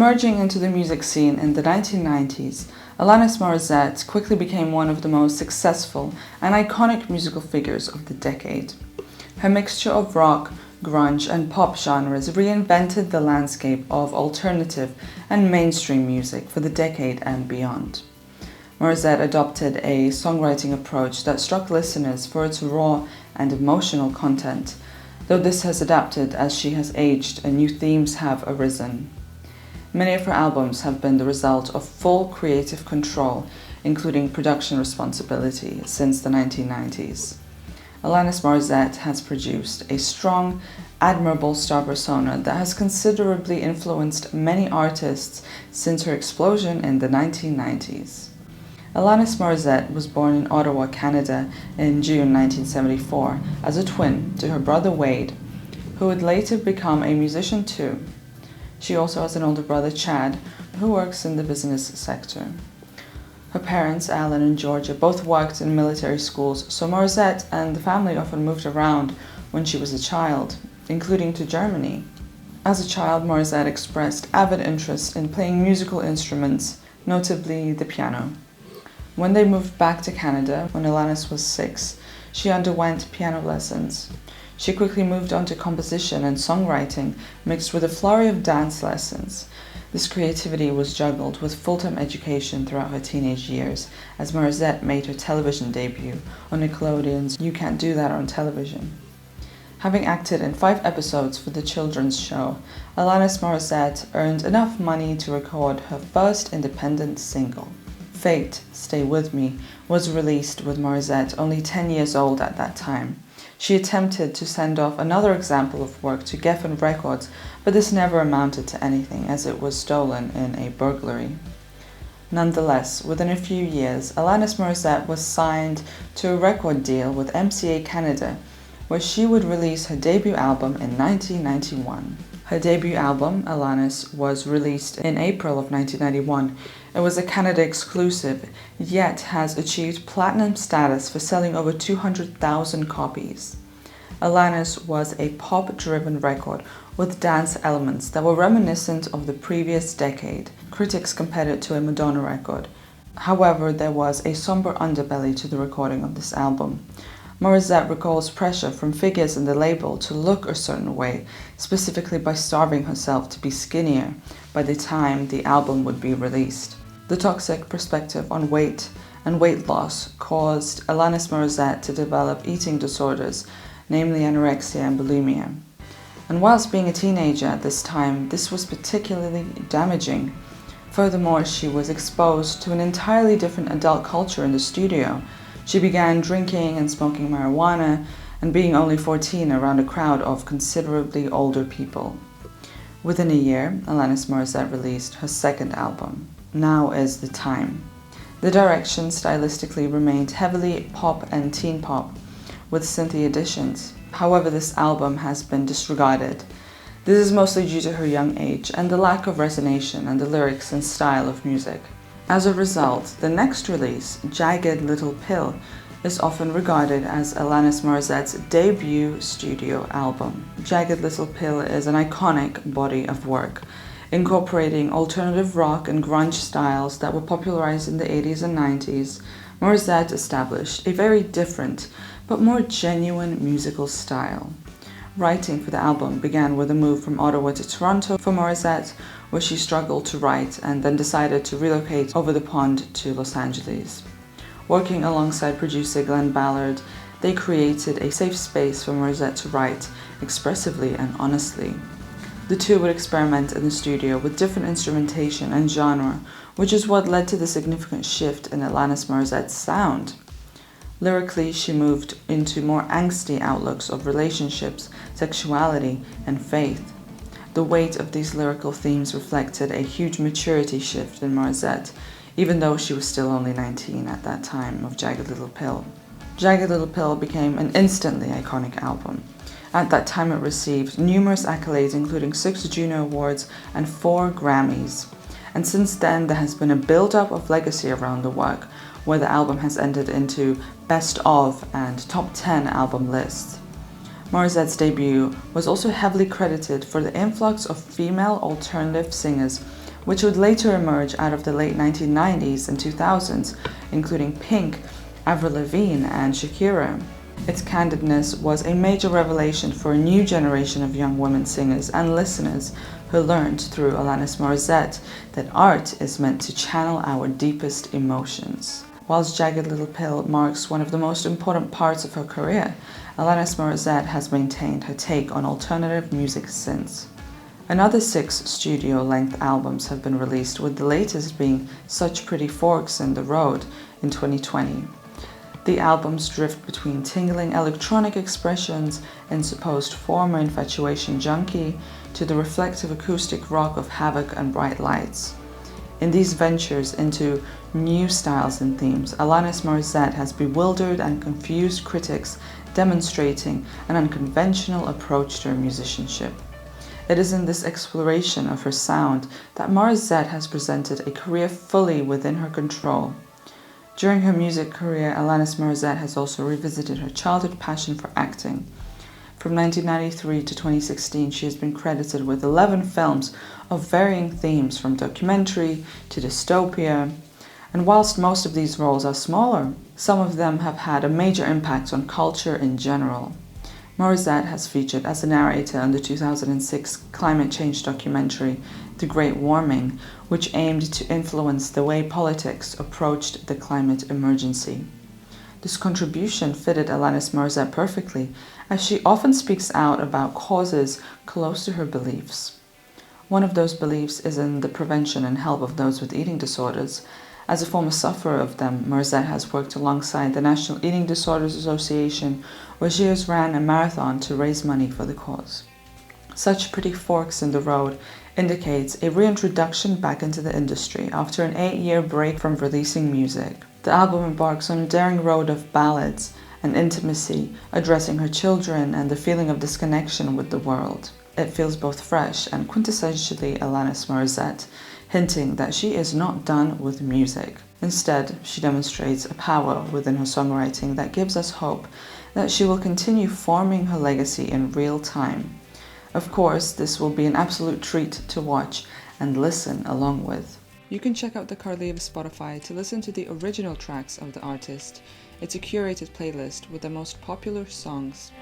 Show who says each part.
Speaker 1: Emerging into the music scene in the 1990s, Alanis Morissette quickly became one of the most successful and iconic musical figures of the decade. Her mixture of rock, grunge, and pop genres reinvented the landscape of alternative and mainstream music for the decade and beyond. Morissette adopted a songwriting approach that struck listeners for its raw and emotional content, though this has adapted as she has aged and new themes have arisen. Many of her albums have been the result of full creative control, including production responsibility, since the 1990s. Alanis Morissette has produced a strong, admirable star persona that has considerably influenced many artists since her explosion in the 1990s. Alanis Morissette was born in Ottawa, Canada in June 1974 as a twin to her brother Wade, who would later become a musician too. She also has an older brother, Chad, who works in the business sector. Her parents, Alan and Georgia, both worked in military schools, so Morissette and the family often moved around when she was a child, including to Germany. As a child, Morissette expressed avid interest in playing musical instruments, notably the piano. When they moved back to Canada, when Alanis was 6, she underwent piano lessons. She quickly moved on to composition and songwriting, mixed with a flurry of dance lessons. This creativity was juggled with full-time education throughout her teenage years, as Morissette made her television debut on Nickelodeon's You Can't Do That on Television. Having acted in 5 episodes for the children's show, Alanis Morissette earned enough money to record her first independent single. Fate, Stay With Me was released with Morissette only 10 years old at that time. She attempted to send off another example of work to Geffen Records, but this never amounted to anything as it was stolen in a burglary. Nonetheless, within a few years, Alanis Morissette was signed to a record deal with MCA Canada, where she would release her debut album in 1991. Her debut album, Alanis, was released in April of 1991. It was a Canada exclusive, yet has achieved platinum status for selling over 200,000 copies. Alanis was a pop-driven record with dance elements that were reminiscent of the previous decade. Critics compared it to a Madonna record. However, there was a somber underbelly to the recording of this album. Morissette recalls pressure from figures in the label to look a certain way, specifically by starving herself to be skinnier by the time the album would be released. The toxic perspective on weight and weight loss caused Alanis Morissette to develop eating disorders, namely anorexia and bulimia. And whilst being a teenager at this time, this was particularly damaging. Furthermore, she was exposed to an entirely different adult culture in the studio. She began drinking and smoking marijuana and being only 14 around a crowd of considerably older people. Within a year, Alanis Morissette released her second album, Now Is the Time. The direction stylistically remained heavily pop and teen pop, with synthy additions. However, this album has been disregarded. This is mostly due to her young age and the lack of resonance and the lyrics and style of music. As a result, the next release, Jagged Little Pill, is often regarded as Alanis Morissette's debut studio album. Jagged Little Pill is an iconic body of work, incorporating alternative rock and grunge styles that were popularized in the 80s and 90s. Morissette established a very different but more genuine musical style. Writing for the album began with a move from Ottawa to Toronto for Morissette, where she struggled to write and then decided to relocate over the pond to Los Angeles. Working alongside producer Glenn Ballard, they created a safe space for Morissette to write expressively and honestly. The two would experiment in the studio with different instrumentation and genre, which is what led to the significant shift in Alanis Morissette's sound. Lyrically, she moved into more angsty outlooks of relationships, sexuality, and faith. The weight of these lyrical themes reflected a huge maturity shift in Morissette, even though she was still only 19 at that time of Jagged Little Pill. Jagged Little Pill became an instantly iconic album. At that time, it received numerous accolades, including 6 Juno Awards and 4 Grammys. And since then, there has been a build-up of legacy around the work, where the album has entered into Best Of and Top 10 album lists. Morissette's debut was also heavily credited for the influx of female alternative singers which would later emerge out of the late 1990s and 2000s, including Pink, Avril Lavigne, and Shakira. Its candidness was a major revelation for a new generation of young women singers and listeners who learned through Alanis Morissette that art is meant to channel our deepest emotions. Whilst Jagged Little Pill marks one of the most important parts of her career, Alanis Morissette has maintained her take on alternative music since. Another 6 studio-length albums have been released, with the latest being Such Pretty Forks in the Road in 2020. The albums drift between tingling electronic expressions and supposed former infatuation junkie to the reflective acoustic rock of Havoc and Bright Lights. In these ventures into new styles and themes, Alanis Morissette has bewildered and confused critics, demonstrating an unconventional approach to her musicianship. It is in this exploration of her sound that Morissette has presented a career fully within her control. During her music career, Alanis Morissette has also revisited her childhood passion for acting. From 1993 to 2016, she has been credited with 11 films of varying themes, from documentary to dystopia. And whilst most of these roles are smaller, some of them have had a major impact on culture in general. Morissette has featured as a narrator in the 2006 climate change documentary, The Great Warming, which aimed to influence the way politics approached the climate emergency. This contribution fitted Alanis Morissette perfectly, as she often speaks out about causes close to her beliefs. One of those beliefs is in the prevention and help of those with eating disorders. As a former sufferer of them, Morissette has worked alongside the National Eating Disorders Association, where she has ran a marathon to raise money for the cause. Such Pretty Forks in the Road indicates a reintroduction back into the industry after an 8-year break from releasing music. The album embarks on a daring road of ballads and intimacy, addressing her children and the feeling of disconnection with the world. It feels both fresh and quintessentially Alanis Morissette, hinting that she is not done with music. Instead, she demonstrates a power within her songwriting that gives us hope that she will continue forming her legacy in real time. Of course, this will be an absolute treat to watch and listen along with. You can check out the Carliv Spotify to listen to the original tracks of the artist. It's a curated playlist with the most popular songs.